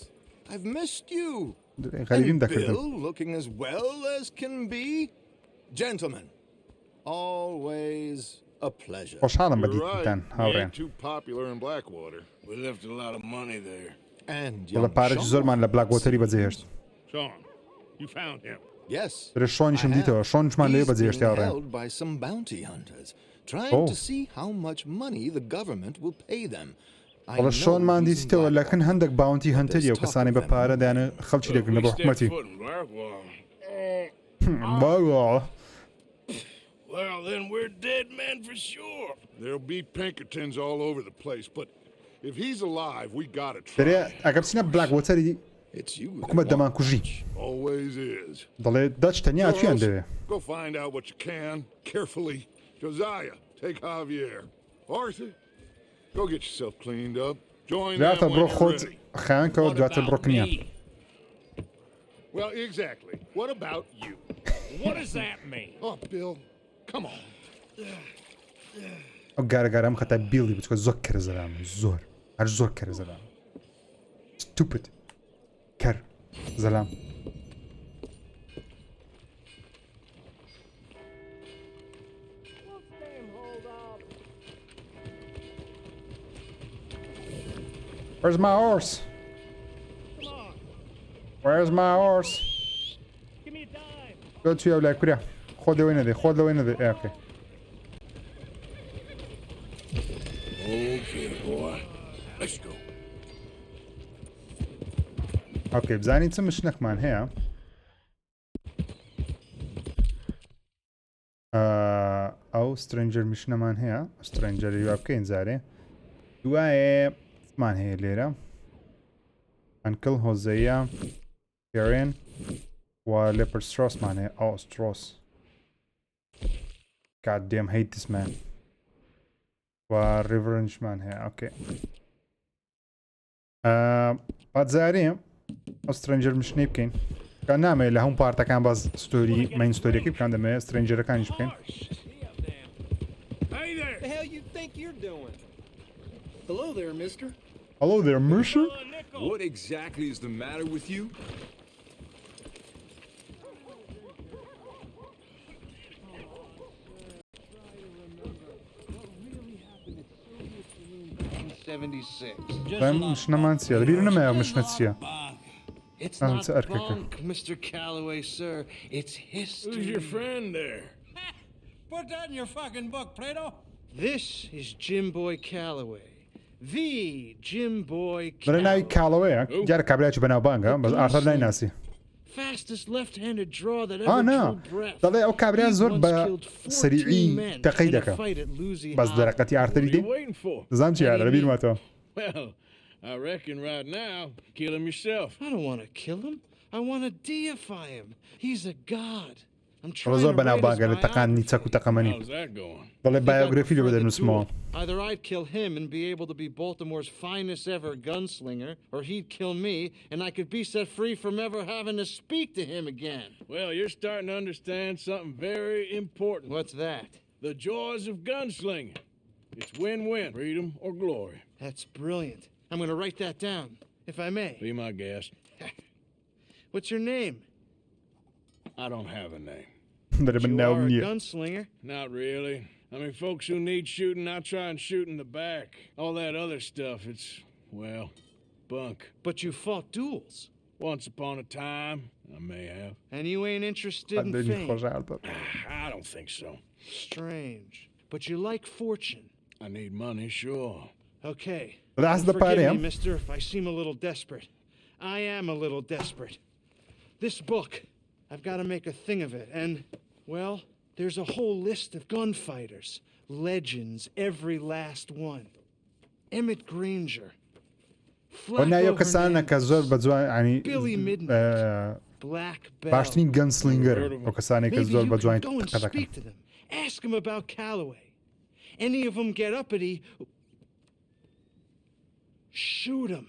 I've missed you. Ghalibim da Bill kırdım. looking as well as can be. Gentlemen, always a pleasure. Xoşhalım You're badit right. bitan We havren. ain't too popular in Blackwater. We left a lot of money there. And Valla young parë që zor man la Blackwateri bazihesht. Sean, you found him. Yes. Dere shoni që mdito, shoni që man le He's bazihesht being havren. held by some bounty hunters, trying to see how much money the government will pay them. Valla shon man diti lakin handak bounty hunteri o kasani be para da yani khalçi lekin bu hükümeti. Valla. Well, then we're dead men for sure. There'll be Pinkertons all over the place, but if he's alive, we gotta try. Dere agapsina Blackwateri It's you. hükümet daman kuji. Always is. Dale daç tanya atıyor ande. Go find out what you can, carefully. Josiah, take Javier. Arthur, go get yourself cleaned up. Join them Data when bro you're khod ready. khanka و data bro kniya. Well, exactly. What about you? What does that mean? Oh, Bill, come on. O gargaram khata Billy بتكون زكر زلام زور. هر زور كر زلام. Stupid. كر زلام. Where's my horse? Where's my horse? Give me a dime. Go to your like كوريا. خود وين ذي خود وين ذي. اوكي. Okay, boy. Let's go. اوكي بزاني تسمش نكمان هي سترنجەر میشنەمان هەیە سترنجەری وا بکەین زارێ دوایە مان هەیە لێرە ئەنکل هۆزەیە پێرێن و لێپرسترۆسمان هەیە ئاسترۆس کات دێم هەیتسمان و ریڤرنجمان هەیە ئۆکێ بەزارێ سترنجەر میشنەی بکەین کە نامەوێت لە هەموو پارتەکان باز ستۆری مین ستۆریەکەی بکەن دەمەوێت سترنجەرەکانیش بکەین Hey there! The hell you think you're doing? Hello there, mister. Hello there, Mercer. What exactly is the matter with you? مشنەمان چییە لەبیر نەمایە مشنە چییە It's Oh, not it's Arkaka. bunk, Mr. Calloway, sir. It's history. Who's your friend there? Put that in your fucking book, Plato. This is Jim Boy Calloway. The Jim Boy بەرە ناوی Calloway. کاڵەوەیە دیارە کابراایکی بەناو بانگە بەس ئارتەر نایناسی Fastest left-handed draw that Ah, ever no. drew breath. دەڵێ ئەو کابرا He زۆر once بە killed 14 سەریعی men تەقەی in a دەکە fight at Lucy بەس High. دەرەقەتی ئارتەری What are دی you waiting for? دەزانم چیارە لەبیر ماتەوە Well, I reckon right now, kill him yourself. I don't want to kill him. I want to deify him. He's a god. I'm دەڵێ trying زۆر to بەناو write his بانگە لە تەقانی چەک و تەقەمەنی How's that going? دەڵێ I بایۆگرافی لە prefer the بەدەنووسمەوە duel. Either I'd kill him and be able to be Baltimore's finest ever gunslinger, or he'd kill me and I could be set free from ever having to speak to him again. Well, you're starting to understand something very important. What's that? The joys of gunslinging. It's win-win, freedom or glory. That's brilliant. I'm going to write that down, if I may. Be my guest. What's your name? I don't have a name. دەرێ You بەناوم are a نییە Not gunslinger. really. I mean, folks who need shooting, I try and shoot in the back. All that other stuff, it's, well, bunk. But you fought duels. Once upon a time, I may have. And you ain't interested in دەنی fame. خۆشە ئارتەر I don't think so. Strange. But you like fortune. I need money, sure. Okay. That's the Forgive party, me, mister, if I seem a little desperate. I am a little desperate. This book, I've got to make a thing of it. And, well, there's a whole list of gunfighters. Legends, every last one. Emmett Granger. نایە کەسانە کە زۆر بە جوان ینی Billy Midnight. Black Bell. باشترین گەنسلینگەر ئەو کەسانێک کە Maybe زۆر you بە can جوان go and تەقە دەکەن speak to them. Ask them about Calloway. Any of them get uppity, shoot them.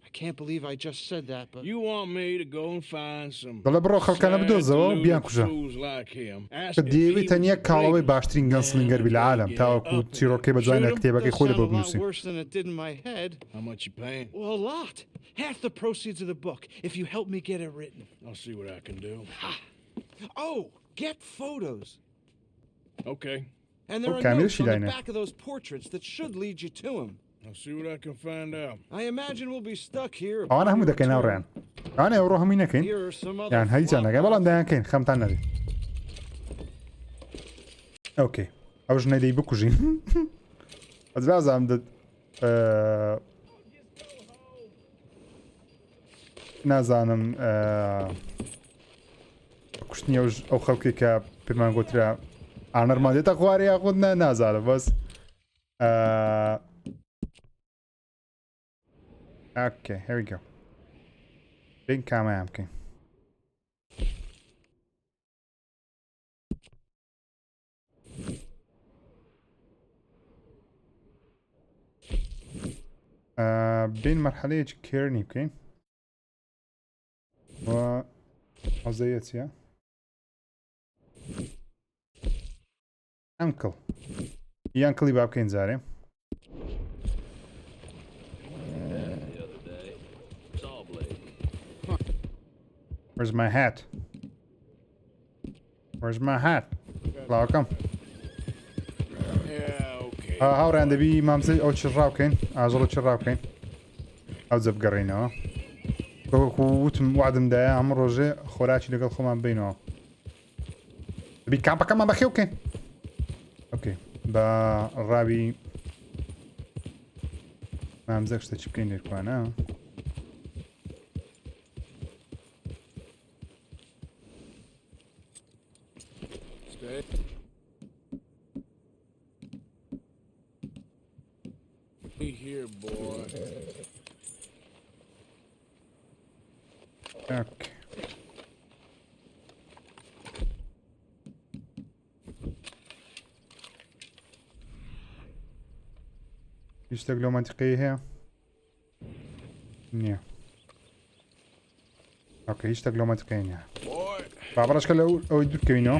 I can't believe I just said that, but You want me to go and find some دەڵێ بڕۆ خەڵکانە بدۆزەوە و بیان کوژە fools like him. Ask کە if دیوی he تەنیا was کاڵەوەی big. باشترین گەنسلینگەر بی لە عالم تاوەکو چیرۆکەی بە جوان لە کتێبەکەی it خۆی sound بۆ a lot بنووسی worse than it did in my head. How much you paying? Well, a lot. Half the proceeds of the book, if you help me get it written. I'll see what I can do. Oh, get photos. Okay. And there Okay, are I'm notes on gonna the see back of those portraits that should lead you to him. I'll see what I can find out. I imagine we'll be stuck here. ئەوانە upon هەموو your دەکەین return. ناوڕێیان ئەوانە ئەوڕۆ هەمووی نەکەین Here are some other یان هەیچیان نەکەین بەڵام دایانکەین خەمتان نەبێت ئۆکێ ئەو ژنەی دەی بکوژین ئەزرازام دەت نازانم کوشتنی ئەو خەڵکی کە پێمان گوترا ئانەرمان دێتە خوارێ یاخود نازانم بەس Okay, here we go. Big camera okay. بين مرحلة كيرني يمكن و وزيتيا أنكل يانكلي بابكين زاري Where's my hat? Where's my hat? Welcome. Yeah, okay. هاوڕیان دەبی مامزەی ئەو چ ڕاوکەین ئاژەڵە چ ڕاوکەین ئەو جە بگەڕێینەوە وەکو وتم وعدمدایە هەموو ڕۆژێ خۆراکی لەگەڵ خۆمان بینەوە دەبی کامپەکەمان بەخێو بکەین ئۆکێ بە ڕاوی مامزە شتە چی بکەین لێرکوانە here, boy. Okay. هیچ شتێک لەو منتیقەیە هەیە؟ نییە. ئۆکەی هیچ شتێک لەو منتیقەیە نییە. با بەڕێشکە لەو ئەوەی دوور بکەوینەوە.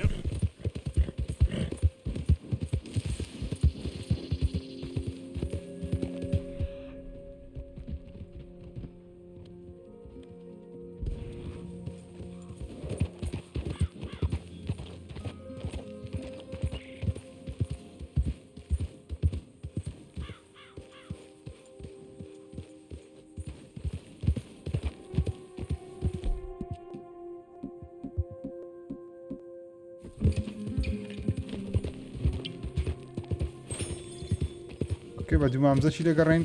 بە دوو مامزە چی دەگەڕێین؟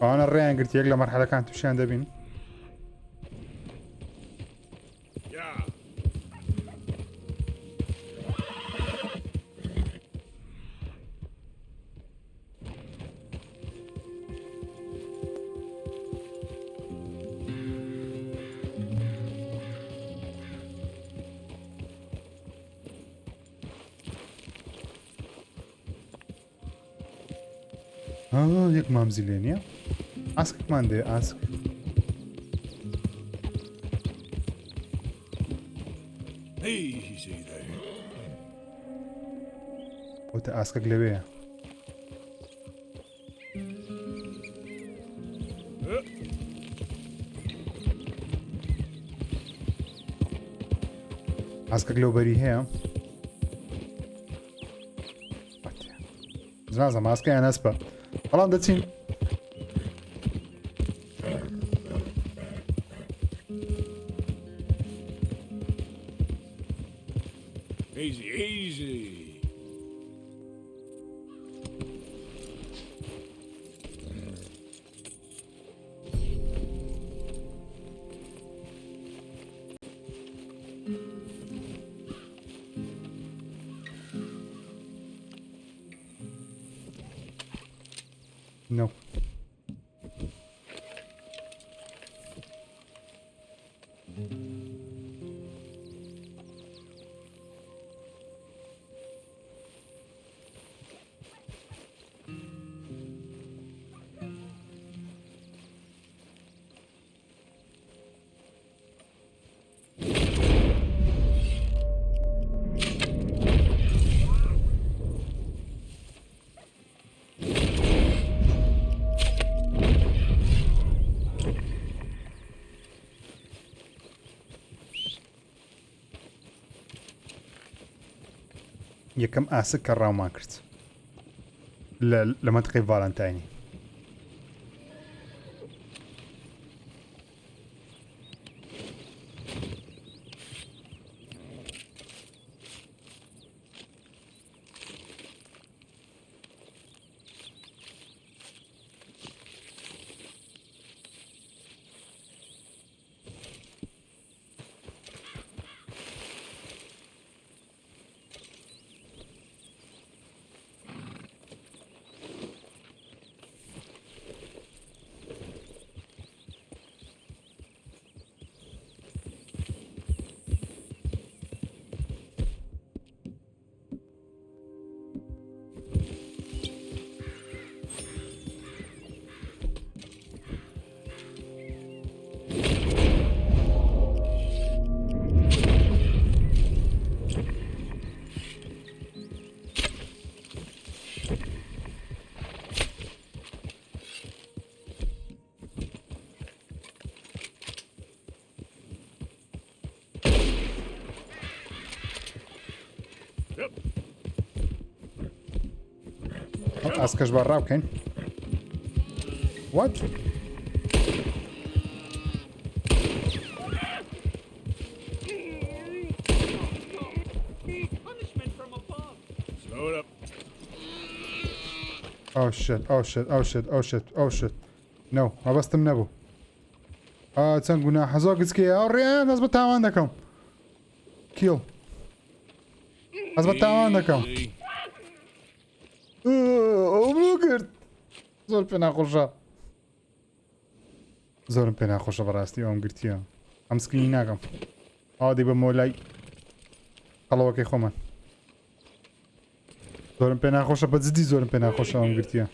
ئەوانە ڕێیان گرتیەک لە مەرحەلەکان تووشیان دەبین. یەک مامزی لێ نییە؟ ئاسکمان دێ ئاسک. ئەوتە ئاسکەک لەوەیە. ئاسکەک لەو بەری هەیە؟ زنازە ماسکەیان هەسپە. بەڵام دەچین. Easy, easy. No. یەکەم ئاسک کە ڕاومان کرد لە منتقەی ڤاڵانتاینی. ئاسکەش بە ڕاو بکەین. What? Slow it up. Oh shit, oh shit, oh shit, oh shit, oh shit. No, هەبەستم نەبوو. چەند گونا حەزۆ گچکەیە ڕێیان هەز بە تاوان دەکەم. کیڵ. هەز بە تاوان دەکەم. ئەو کرد. زۆر پێ ناخۆشە. زۆرم پێ ناخۆشە بەڕاستی ئەوم گرتیە. ئەم سکرینی ناکەم. ئادی بە مۆلای قەڵەوەکەی خۆمان. زۆرم پێ ناخۆشە بە جدی زۆرم پێ ناخۆشە ئەوم گرتیە.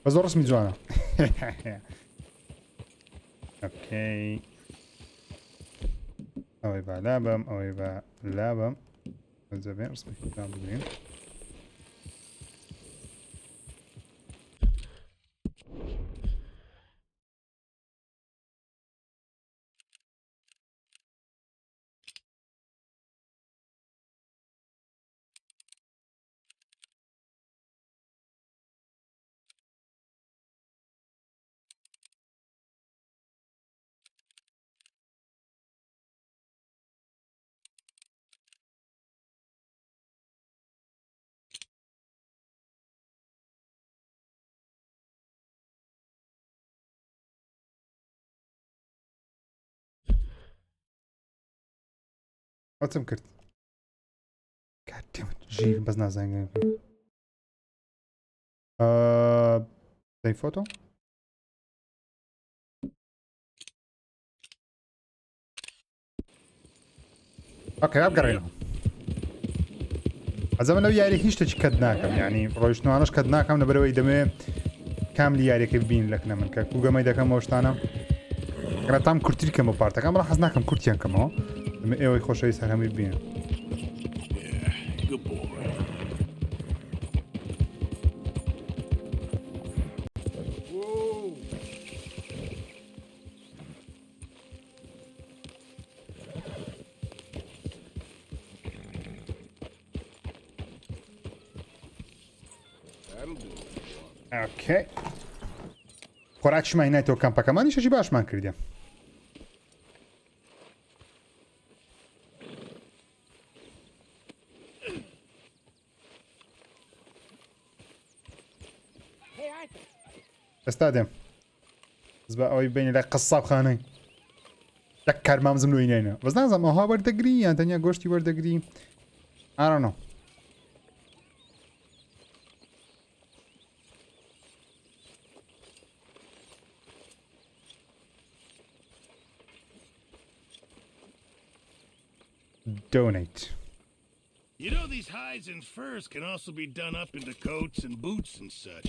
بە زۆر ڕسمی جوانە. اوكي اوي با لابم اوي با لابم زين رسمي لابم واتم کرد. God damn it. ژیر بەس نازانگەم. دەی فۆتۆ؟ اوكي بگەڕێنەوە. ئەزەمە لەو یاری هیچ شتێکی کەت ناکەم، یعنی ڕۆیشتنوانەش کەت ناکەم لەبەرەوەی دەمێ کاملی یاریەکە ببین لەکنە من کە کوگەمەی دەکەم ئەو شتانە. ئەگەر تام کورتی کەم بۆ پارتەکەم بەڵام حەز ناکەم کورتیان کەمەوە. دەمێ ئێوەی خۆشەویست هەر هەمووی ببینن. اوكي خۆراکیشمان هێنایەوە کەمپەکەمانی شەشی باشمان کردیە. ئێستا دێم بە ئەوەی بینی لای قەسابخانەی یەک کارمامزم لۆی نینە بەس نازانم ئەوها وەردەگری یان تەنیا گۆشتی وەردەگری. I don't know. Donate. You know, these hides and furs can also be done up into coats and boots and such.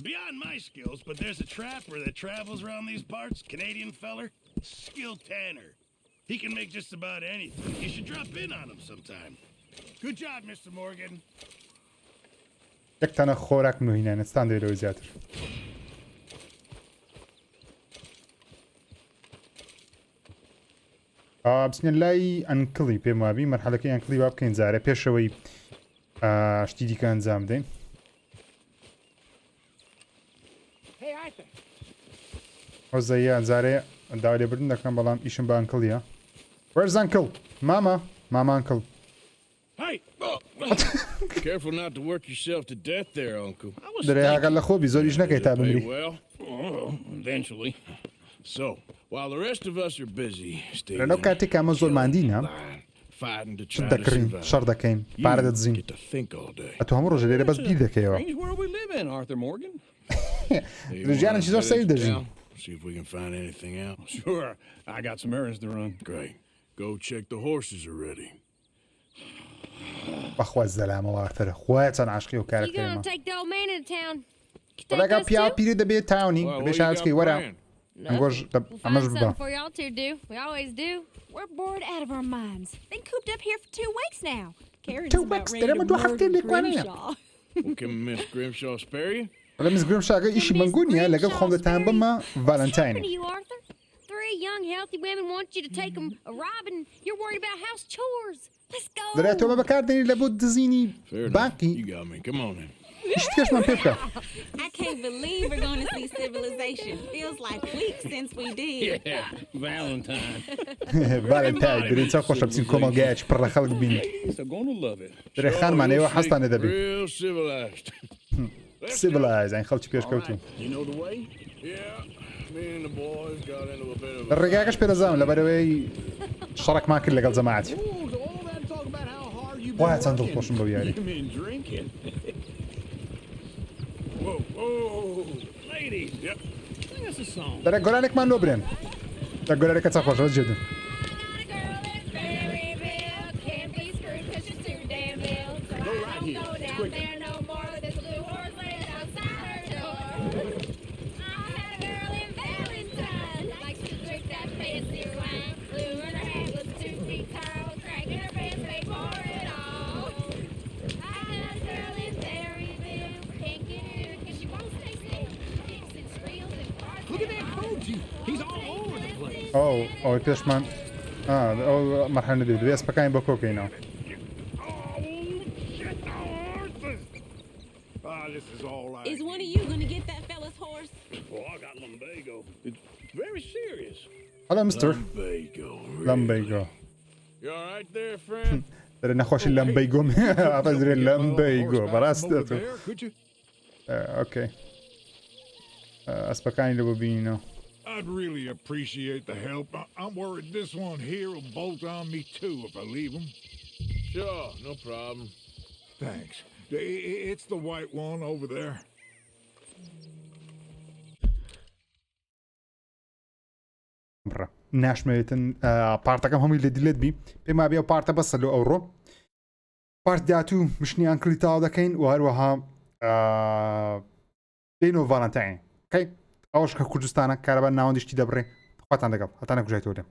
Beyond my skills, but there's a trapper that travels around these parts, Canadian feller, skilled tanner. He can make just about anything. You should drop in on him sometime. Good job, Mr. Morgan. یەک تانە خۆراک نوهینە ستان دەوێتەوە زیاتر. بسنە لای ئەنکڵی پێم وابی مەرحەلەکەی ئەنکڵی وا بکەین جارە پێشەوەی شتی دیکە ئەنجام بدەین. ئەو زەیە جارێ داوا لێبردن دەکەم بەڵام ئیشم بە ئەنکڵیە. Where's uncle? Mama uncle. Hey! Careful not to work yourself to death there, uncle. درێهاگەر لە خۆبی زۆریش نەکەی تا بمری. Well, eventually. So, while the rest of us are busy, stay لەنەو کاتێک ئەمە زۆر ماندینە شت دەکڕین شەڕ دەکەین پارە دەدزین ئەتۆ هەموو ڕۆژە لێرە بەس بیر دەکەیەوە ژیانێکی زۆر سەیر دەژین. See if we can find anything out. Sure, I got some errands to run. Great. Go check the horses are ready. بەخوا زەلامەوە ئارتەرە خۆیان چەند عاشقی و کارەکەیمە. وەڵاگە پیا پیرە دەبێت تاونی بێ شارچکەی وەرە. We'll find something for y'all two do. We always do. We're bored out of our minds. Been cooped up here for 2 weeks now. Karen's 2 weeks? Well, can Miss Grimshaw spare you? وەڵام میس گرمشاگە ئیشی مەنگونیە لەگەڵ خۆم دەتان بمە ڤاڵانتاین. Three young, healthy women want you to take them a robbing. You're worried about house chores. Let's go. دەرێتەوە بەکاردێنی لە بۆ دزینی باقی. You got me. Come on in. شتێکمان پێ بکە. I can't believe we're going to see civilization. Feels like weeks since we did. Yeah, Valentine. ڤالنتاین درێ چا خۆشە بچین کۆمەلگایەکی پڕ لە خەڵک بینی They're gonna love it. درێ خانمانەوە حەستانێ دەبێت Real civilized. سیڤلایز ئەین خەڵکی پێشکەوتوون You know the way? Yeah. Me and the boys got into a bit of a... ڕێگاکەش پێدەزانم لەبەرەوەی شەڕێکمان کرد لەگەڵ جەماعەتی وایە چەند دڵخۆشم بەو یاری You mean drinking? Whoa, whoa, ladies. Yep. Sing us a song. دەرێ گۆرانێکمان لۆ برێن دە گۆرانێکە چا خۆشە جێدن ئەوەی پێشمان ئەو مەرحەلە دەبێت دەبێت ئەسپەکانی بە کۆکەینەوە This is all right. Is one of you going to get that fella's horse? Oh, I got lumbago. It's very serious. Hello, mister. Lumbago. Lumbago. You all right there, friend? دەرێ نەخۆشی لەمبەیگۆم ئەپەزرێ لەمبەیگۆ بەڕاستێتەوە ئۆکەی ئەسپەکانی لە بۆ بینینەوە I'd really appreciate the help. I'm worried this one here will bolt on me too if I leave him. Sure, no problem. Thanks. It's the white one over there. ناشمەوێتن پارتەکەم هەمووی لە دیلێت بی پێم وابێ ئەو پارتە بەسە لە ئەوڕۆ پارت داهاتوو مشتیان کڵی تاوا دەکەین و هەروەها دێنەوە ڤاڵانتاین کەی ئەوەش کە کوردستانە کارەبان ناوەندیشتی دەبڕێ خواتان دەگەڵ هەتا نەکوژایتەوە لێم